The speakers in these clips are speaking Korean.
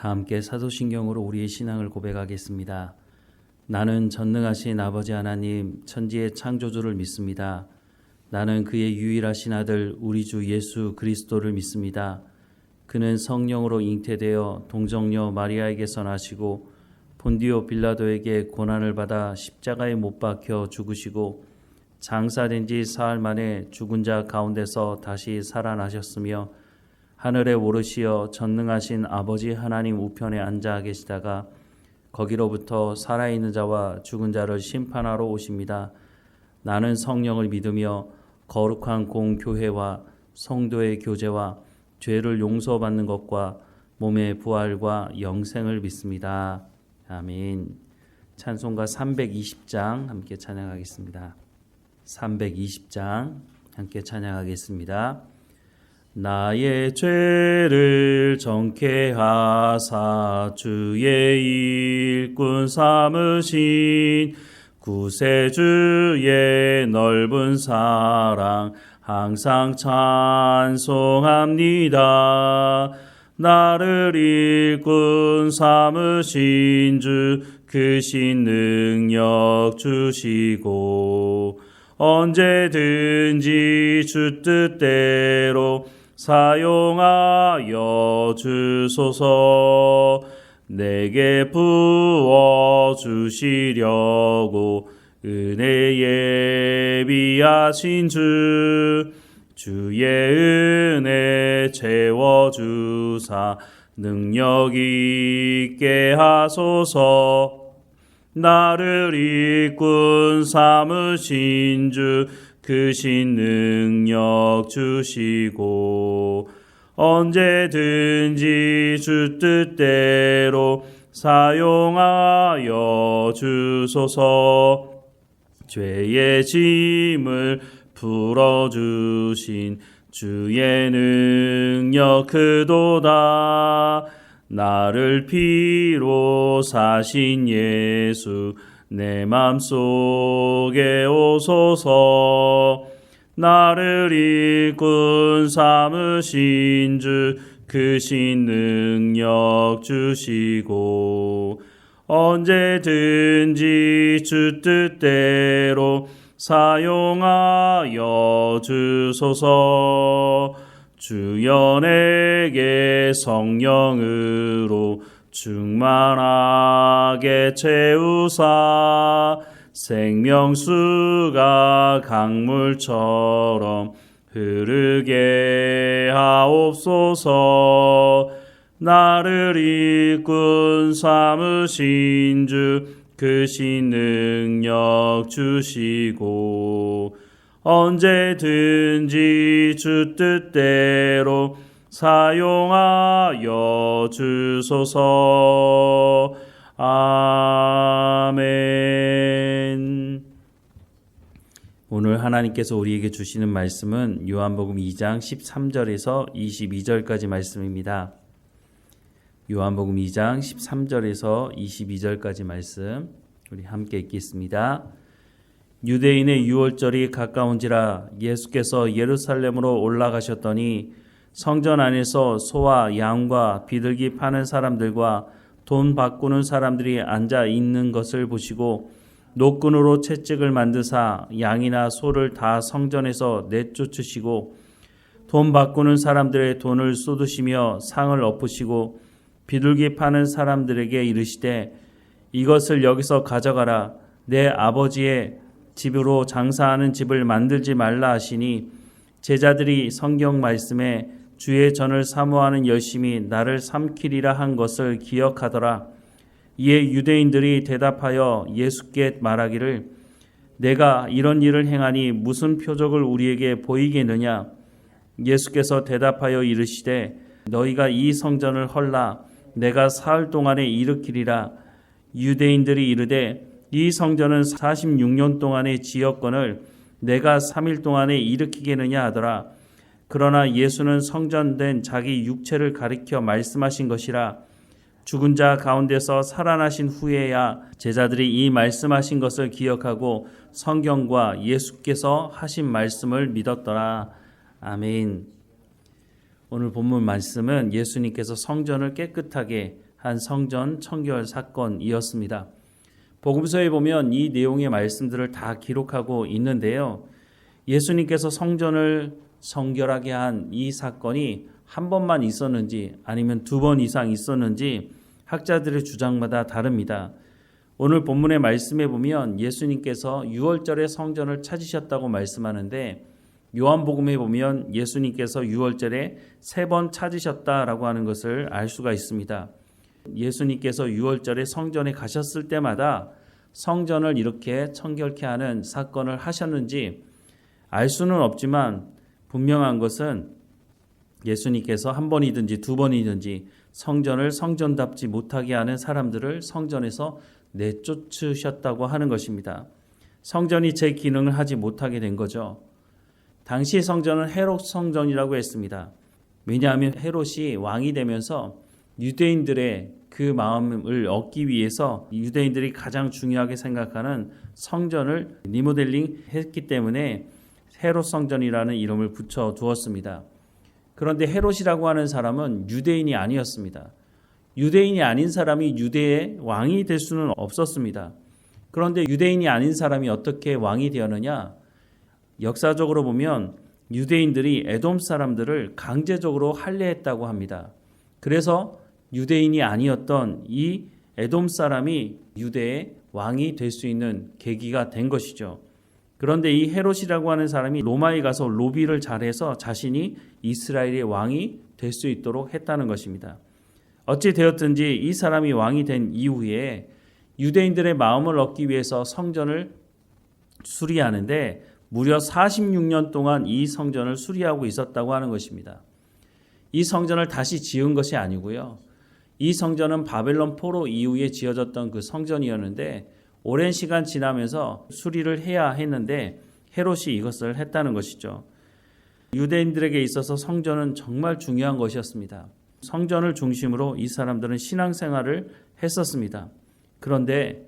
다 함께 사도신경으로 우리의 신앙을 고백하겠습니다. 나는 전능하신 아버지 하나님 천지의 창조주를 믿습니다. 나는 그의 유일하신 아들 우리 주 예수 그리스도를 믿습니다. 그는 성령으로 잉태되어 동정녀 마리아에게서 나시고 본디오 빌라도에게 고난을 받아 십자가에 못 박혀 죽으시고 장사된 지 사흘 만에 죽은 자 가운데서 다시 살아나셨으며 하늘에 오르시어 전능하신 아버지 하나님 우편에 앉아 계시다가 거기로부터 살아있는 자와 죽은 자를 심판하러 오십니다. 나는 성령을 믿으며 거룩한 공교회와 성도의 교제와 죄를 용서받는 것과 몸의 부활과 영생을 믿습니다. 아멘. 찬송가 320장 함께 찬양하겠습니다. 320장 함께 찬양하겠습니다. 나의 죄를 정케 하사 주의 일꾼 삼으신 구세주의 넓은 사랑 항상 찬송합니다. 나를 일꾼 삼으신 주 크신 능력 주시고 언제든지 주 뜻대로 사용하여 주소서. 내게 부어주시려고 은혜 예비하신 주의 은혜 채워주사 능력 있게 하소서. 나를 일꾼 삼으신 주 크신 능력 주시고 언제든지 주 뜻대로 사용하여 주소서. 죄의 짐을 풀어주신 주의 능력 크도다. 나를 피로 사신 예수 내 맘속에 오소서. 나를 일꾼 삼으신 주 크신 능력 주시고 언제든지 주 뜻대로 사용하여 주소서. 주여 내게 성령으로 충만하게 채우사 생명수가 강물처럼 흐르게 하옵소서. 나를 일꾼 삼으신 주 크신 능력 주시고 언제든지 주 뜻대로 사용하여 주소서. 아멘. 오늘 하나님께서 우리에게 주시는 말씀은 요한복음 2장 13절에서 22절까지 말씀입니다. 요한복음 2장 13절에서 22절까지 말씀 우리 함께 읽겠습니다. 유대인의 유월절이 가까운지라 예수께서 예루살렘으로 올라가셨더니 성전 안에서 소와 양과 비둘기 파는 사람들과 돈 바꾸는 사람들이 앉아 있는 것을 보시고 노끈으로 채찍을 만드사 양이나 소를 다 성전에서 내쫓으시고 돈 바꾸는 사람들의 돈을 쏟으시며 상을 엎으시고 비둘기 파는 사람들에게 이르시되 이것을 여기서 가져가라. 내 아버지의 집으로 장사하는 집을 만들지 말라 하시니 제자들이 성경 말씀에 주의 전을 사모하는 열심히 나를 삼키리라 한 것을 기억하더라. 이에 유대인들이 대답하여 예수께 말하기를 내가 이런 일을 행하니 무슨 표적을 우리에게 보이겠느냐. 예수께서 대답하여 이르시되 너희가 이 성전을 헐라 내가 사흘 동안에 일으키리라. 유대인들이 이르되 이 성전은 46년 동안의 지었건을 내가 3일 동안에 일으키겠느냐 하더라. 그러나 예수는 성전된 자기 육체를 가리켜 말씀하신 것이라. 죽은 자 가운데서 살아나신 후에야 제자들이 이 말씀하신 것을 기억하고 성경과 예수께서 하신 말씀을 믿었더라. 아멘. 오늘 본문 말씀은 예수님께서 성전을 깨끗하게 한 성전 청결 사건이었습니다. 복음서에 보면 이 내용의 말씀들을 다 기록하고 있는데요. 예수님께서 성전을 성결하게 한 이 사건이 한 번만 있었는지 아니면 2번 이상 있었는지 학자들의 주장마다 다릅니다. 오늘 본문의 말씀에 보면 예수님께서 6월절에 성전을 찾으셨다고 말씀하는데 요한복음에 보면 예수님께서 6월절에 3번 찾으셨다라고 하는 것을 알 수가 있습니다. 예수님께서 6월절에 성전에 가셨을 때마다 성전을 이렇게 청결케 하는 사건을 하셨는지 알 수는 없지만 분명한 것은 예수님께서 한 번이든지 2번이든지 성전을 성전답지 못하게 하는 사람들을 성전에서 내쫓으셨다고 하는 것입니다. 성전이 제 기능을 하지 못하게 된 거죠. 당시 성전은 헤롯 성전이라고 했습니다. 왜냐하면 헤롯이 왕이 되면서 유대인들의 그 마음을 얻기 위해서 유대인들이 가장 중요하게 생각하는 성전을 리모델링 했기 때문에 헤롯 성전이라는 이름을 붙여 두었습니다. 그런데 헤롯이라고 하는 사람은 유대인이 아니었습니다. 유대인이 아닌 사람이 유대의 왕이 될 수는 없었습니다. 그런데 유대인이 아닌 사람이 어떻게 왕이 되었느냐? 역사적으로 보면 유대인들이 에돔 사람들을 강제적으로 할례했다고 합니다. 그래서 유대인이 아니었던 이 에돔 사람이 유대의 왕이 될 수 있는 계기가 된 것이죠. 그런데 이 헤롯이라고 하는 사람이 로마에 가서 로비를 잘해서 자신이 이스라엘의 왕이 될 수 있도록 했다는 것입니다. 어찌 되었든지 이 사람이 왕이 된 이후에 유대인들의 마음을 얻기 위해서 성전을 수리하는데 무려 46년 동안 이 성전을 수리하고 있었다고 하는 것입니다. 이 성전을 다시 지은 것이 아니고요. 이 성전은 바벨론 포로 이후에 지어졌던 그 성전이었는데 오랜 시간 지나면서 수리를 해야 했는데 헤롯이 이것을 했다는 것이죠. 유대인들에게 있어서 성전은 정말 중요한 것이었습니다. 성전을 중심으로 이 사람들은 신앙생활을 했었습니다. 그런데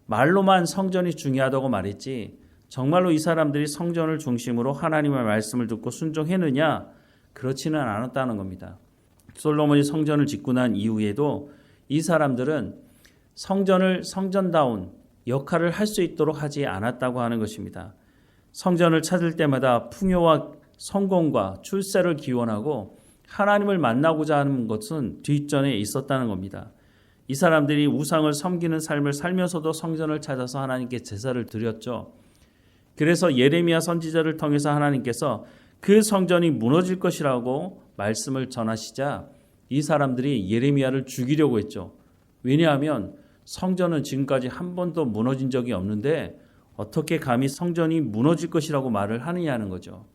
말로만 성전이 중요하다고 말했지 정말로 이 사람들이 성전을 중심으로 하나님의 말씀을 듣고 순종했느냐? 그렇지는 않았다는 겁니다. 솔로몬이 성전을 짓고 난 이후에도 이 사람들은 성전을 성전다운 역할을 할 수 있도록 하지 않았다고 하는 것입니다. 성전을 찾을 때마다 풍요와 성공과 출세를 기원하고 하나님을 만나고자 하는 것은 뒷전에 있었다는 겁니다. 이 사람들이 우상을 섬기는 삶을 살면서도 성전을 찾아서 하나님께 제사를 드렸죠. 그래서 예레미야 선지자를 통해서 하나님께서 그 성전이 무너질 것이라고 말씀을 전하시자 이 사람들이 예레미야를 죽이려고 했죠. 왜냐하면 성전은 지금까지 한 번도 무너진 적이 없는데 어떻게 감히 성전이 무너질 것이라고 말을 하느냐는 거죠.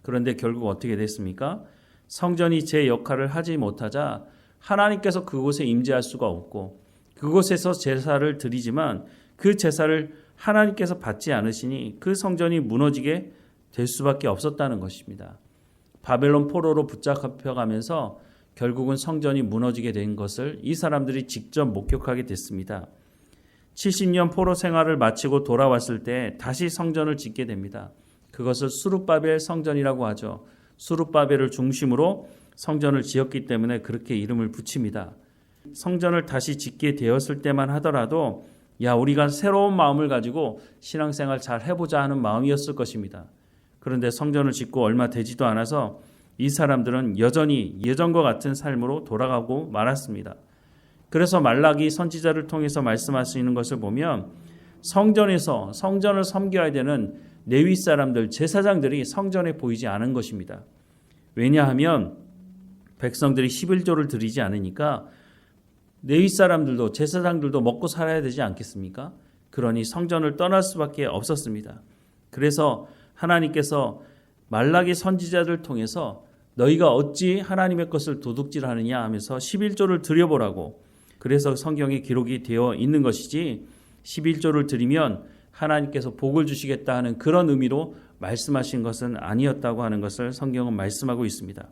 그런데 결국 어떻게 됐습니까? 성전이 제 역할을 하지 못하자 하나님께서 그곳에 임재할 수가 없고 그곳에서 제사를 드리지만 그 제사를 하나님께서 받지 않으시니 그 성전이 무너지게 될 수밖에 없었다는 것입니다. 바벨론 포로로 붙잡혀가면서 결국은 성전이 무너지게 된 것을 이 사람들이 직접 목격하게 됐습니다. 70년 포로 생활을 마치고 돌아왔을 때 다시 성전을 짓게 됩니다. 그것을 수룹바벨 성전이라고 하죠. 수룹바벨을 중심으로 성전을 지었기 때문에 그렇게 이름을 붙입니다. 성전을 다시 짓게 되었을 때만 하더라도 우리가 새로운 마음을 가지고 신앙생활 잘 해보자 하는 마음이었을 것입니다. 그런데 성전을 짓고 얼마 되지도 않아서 이 사람들은 여전히 예전과 같은 삶으로 돌아가고 말았습니다. 그래서 말라기 선지자를 통해서 말씀하시는 것을 보면 성전에서 성전을 섬겨야 되는 레위 사람들, 제사장들이 성전에 보이지 않은 것입니다. 왜냐하면 백성들이 11조를 드리지 않으니까 레위 사람들도 제사장들도 먹고 살아야 되지 않겠습니까? 그러니 성전을 떠날 수밖에 없었습니다. 그래서 하나님께서 말라기 선지자를 통해서 너희가 어찌 하나님의 것을 도둑질하느냐 하면서 11조를 드려보라고 그래서 성경에 기록이 되어 있는 것이지 11조를 드리면 하나님께서 복을 주시겠다 하는 그런 의미로 말씀하신 것은 아니었다고 하는 것을 성경은 말씀하고 있습니다.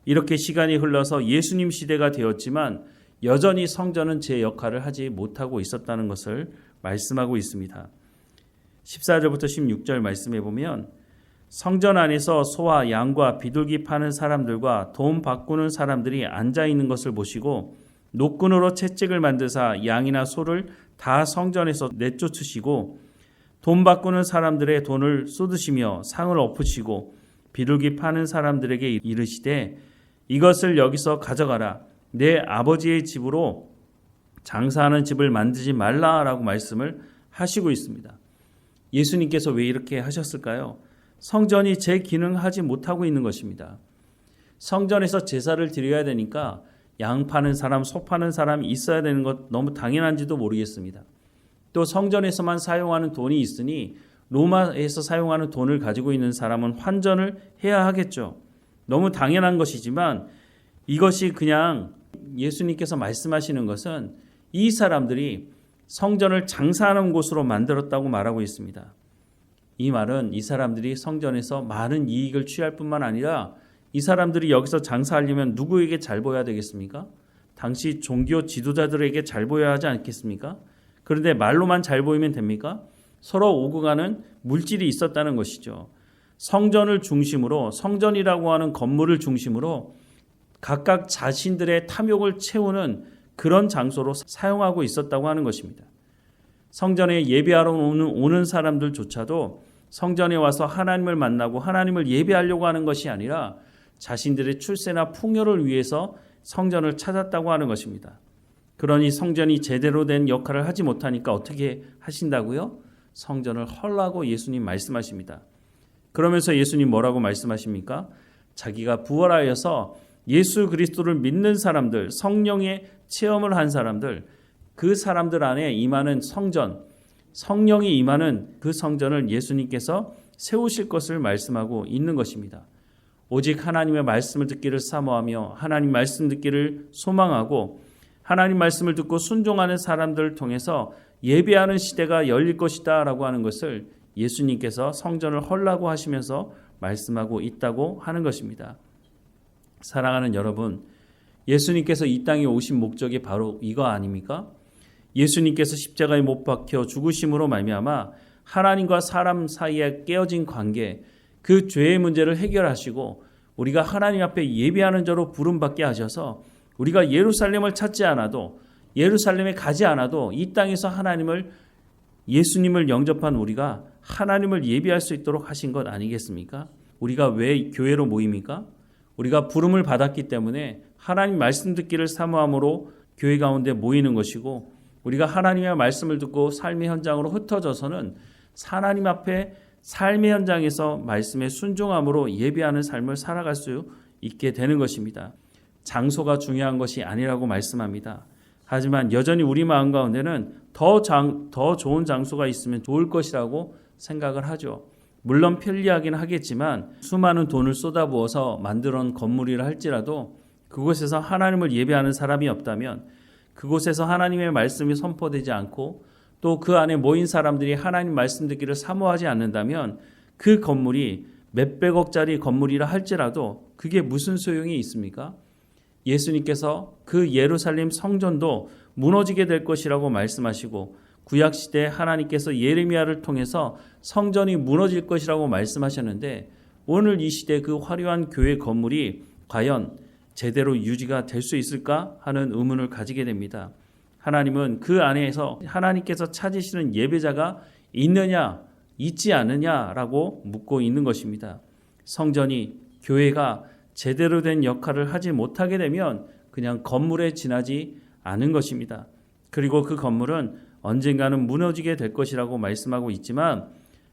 이렇게 시간이 흘러서 예수님 시대가 되었지만 여전히 성전은 제 역할을 하지 못하고 있었다는 것을 말씀하고 있습니다. 14절부터 16절 말씀해 보면 성전 안에서 소와 양과 비둘기 파는 사람들과 돈 바꾸는 사람들이 앉아 있는 것을 보시고 노끈으로 채찍을 만드사 양이나 소를 다 성전에서 내쫓으시고 돈 바꾸는 사람들의 돈을 쏟으시며 상을 엎으시고 비둘기 파는 사람들에게 이르시되 이것을 여기서 가져가라. 내 아버지의 집으로 장사하는 집을 만들지 말라라고 말씀을 하시고 있습니다. 예수님께서 왜 이렇게 하셨을까요? 성전이 제 기능하지 못하고 있는 것입니다. 성전에서 제사를 드려야 되니까 양 파는 사람, 소 파는 사람이 있어야 되는 것 너무 당연한지도 모르겠습니다. 또 성전에서만 사용하는 돈이 있으니 로마에서 사용하는 돈을 가지고 있는 사람은 환전을 해야 하겠죠. 너무 당연한 것이지만 이것이 그냥 예수님께서 말씀하시는 것은 이 사람들이 성전을 장사하는 곳으로 만들었다고 말하고 있습니다. 이 말은 이 사람들이 성전에서 많은 이익을 취할 뿐만 아니라 이 사람들이 여기서 장사하려면 누구에게 잘 보여야 되겠습니까? 당시 종교 지도자들에게 잘 보여야 하지 않겠습니까? 그런데 말로만 잘 보이면 됩니까? 서로 오고 가는 물질이 있었다는 것이죠. 성전을 중심으로, 성전이라고 하는 건물을 중심으로 각각 자신들의 탐욕을 채우는 그런 장소로 사용하고 있었다고 하는 것입니다. 성전에 예배하러 오는 사람들조차도 성전에 와서 하나님을 만나고 하나님을 예배하려고 하는 것이 아니라 자신들의 출세나 풍요를 위해서 성전을 찾았다고 하는 것입니다. 그러니 성전이 제대로 된 역할을 하지 못하니까 어떻게 하신다고요? 성전을 헐라고 예수님 말씀하십니다. 그러면서 예수님 뭐라고 말씀하십니까? 자기가 부활하여서 예수 그리스도를 믿는 사람들, 성령의 체험을 한 사람들, 그 사람들 안에 임하는 성전, 성령이 임하는 그 성전을 예수님께서 세우실 것을 말씀하고 있는 것입니다. 오직 하나님의 말씀을 듣기를 사모하며 하나님 말씀 듣기를 소망하고 하나님 말씀을 듣고 순종하는 사람들을 통해서 예배하는 시대가 열릴 것이다 라고 하는 것을 예수님께서 성전을 헐라고 하시면서 말씀하고 있다고 하는 것입니다. 사랑하는 여러분, 예수님께서 이 땅에 오신 목적이 바로 이거 아닙니까? 예수님께서 십자가에 못 박혀 죽으심으로 말미암아 하나님과 사람 사이에 깨어진 관계, 그 죄의 문제를 해결하시고 우리가 하나님 앞에 예배하는 자로 부름받게 하셔서 우리가 예루살렘을 찾지 않아도, 예루살렘에 가지 않아도 이 땅에서 예수님을 영접한 우리가 하나님을 예배할 수 있도록 하신 것 아니겠습니까? 우리가 왜 교회로 모입니까? 우리가 부름을 받았기 때문에 하나님 말씀 듣기를 사모함으로 교회 가운데 모이는 것이고, 우리가 하나님의 말씀을 듣고 삶의 현장으로 흩어져서는 하나님 앞에 삶의 현장에서 말씀에 순종함으로 예배하는 삶을 살아갈 수 있게 되는 것입니다. 장소가 중요한 것이 아니라고 말씀합니다. 하지만 여전히 우리 마음 가운데는 더 좋은 장소가 있으면 좋을 것이라고 생각을 하죠. 물론 편리하긴 하겠지만 수많은 돈을 쏟아부어서 만들어 놓은 건물이라 할지라도 그곳에서 하나님을 예배하는 사람이 없다면, 그곳에서 하나님의 말씀이 선포되지 않고 또 그 안에 모인 사람들이 하나님 말씀 듣기를 사모하지 않는다면 그 건물이 몇백억짜리 건물이라 할지라도 그게 무슨 소용이 있습니까? 예수님께서 그 예루살렘 성전도 무너지게 될 것이라고 말씀하시고, 구약시대에 하나님께서 예레미야를 통해서 성전이 무너질 것이라고 말씀하셨는데 오늘 이 시대 그 화려한 교회 건물이 과연 제대로 유지가 될 수 있을까 하는 의문을 가지게 됩니다. 하나님은 그 안에서 하나님께서 찾으시는 예배자가 있느냐 있지 않느냐라고 묻고 있는 것입니다. 성전이, 교회가 제대로 된 역할을 하지 못하게 되면 그냥 건물에 지나지 않은 것입니다. 그리고 그 건물은 언젠가는 무너지게 될 것이라고 말씀하고 있지만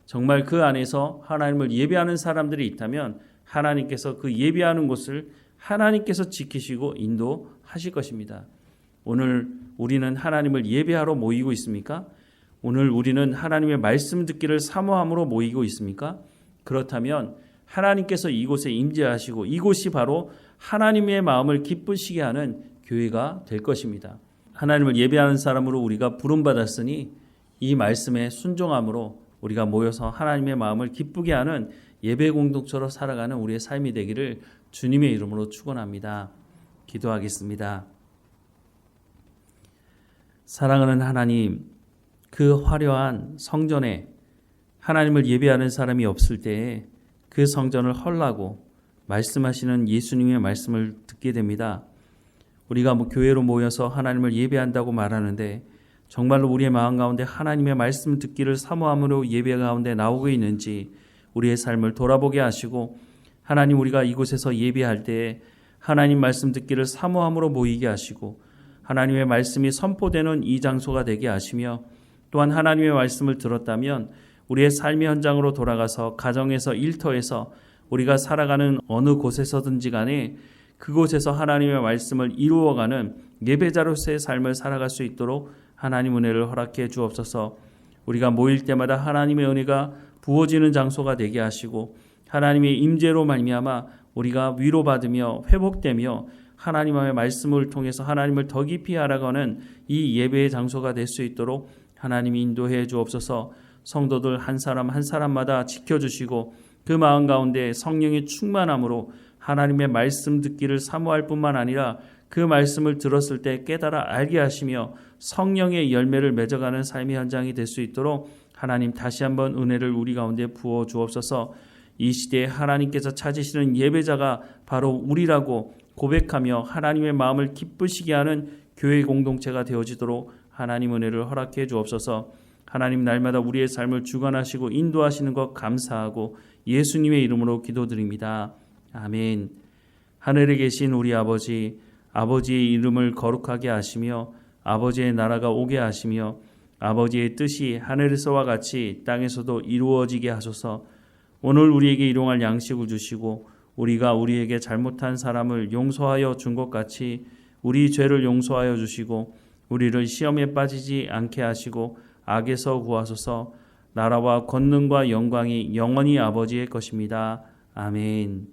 정말 그 안에서 하나님을 예배하는 사람들이 있다면 하나님께서 그 예배하는 곳을 하나님께서 지키시고 인도하실 것입니다. 오늘 우리는 하나님을 예배하러 모이고 있습니까? 오늘 우리는 하나님의 말씀 듣기를 사모함으로 모이고 있습니까? 그렇다면 하나님께서 이곳에 임재하시고 이곳이 바로 하나님의 마음을 기쁘시게 하는 교회가 될 것입니다. 하나님을 예배하는 사람으로 우리가 부름받았으니 이 말씀에 순종함으로 우리가 모여서 하나님의 마음을 기쁘게 하는 예배 공동체로 살아가는 우리의 삶이 되기를 주님의 이름으로 축원합니다. 기도하겠습니다. 사랑하는 하나님, 그 화려한 성전에 하나님을 예배하는 사람이 없을 때에 그 성전을 헐라고 말씀하시는 예수님의 말씀을 듣게 됩니다. 우리가 교회로 모여서 하나님을 예배한다고 말하는데 정말로 우리의 마음 가운데 하나님의 말씀 듣기를 사모함으로 예배 가운데 나오고 있는지 우리의 삶을 돌아보게 하시고, 하나님, 우리가 이곳에서 예배할 때에 하나님 말씀 듣기를 사모함으로 모이게 하시고 하나님의 말씀이 선포되는 이 장소가 되게 하시며, 또한 하나님의 말씀을 들었다면 우리의 삶의 현장으로 돌아가서 가정에서, 일터에서, 우리가 살아가는 어느 곳에서든지 간에 그곳에서 하나님의 말씀을 이루어가는 예배자로서의 삶을 살아갈 수 있도록 하나님 은혜를 허락해 주옵소서. 우리가 모일 때마다 하나님의 은혜가 부어지는 장소가 되게 하시고 하나님의 임재로 말미암아 우리가 위로받으며 회복되며 하나님의 말씀을 통해서 하나님을 더 깊이 알아가는 이 예배의 장소가 될 수 있도록 하나님이 인도해 주옵소서. 성도들 한 사람 한 사람마다 지켜주시고 그 마음 가운데 성령의 충만함으로 하나님의 말씀 듣기를 사모할 뿐만 아니라 그 말씀을 들었을 때 깨달아 알게 하시며 성령의 열매를 맺어가는 삶의 현장이 될 수 있도록 하나님 다시 한번 은혜를 우리 가운데 부어 주옵소서. 이 시대에 하나님께서 찾으시는 예배자가 바로 우리라고 고백하며 하나님의 마음을 기쁘시게 하는 교회 공동체가 되어지도록 하나님 은혜를 허락해 주옵소서. 하나님, 날마다 우리의 삶을 주관하시고 인도하시는 것 감사하고 예수님의 이름으로 기도드립니다. 아멘. 하늘에 계신 우리 아버지, 아버지의 이름을 거룩하게 하시며 아버지의 나라가 오게 하시며 아버지의 뜻이 하늘에서와 같이 땅에서도 이루어지게 하소서. 오늘 우리에게 일용할 양식을 주시고 우리가 우리에게 잘못한 사람을 용서하여 준 것 같이 우리 죄를 용서하여 주시고 우리를 시험에 빠지지 않게 하시고 악에서 구하소서. 나라와 권능과 영광이 영원히 아버지의 것입니다. 아멘.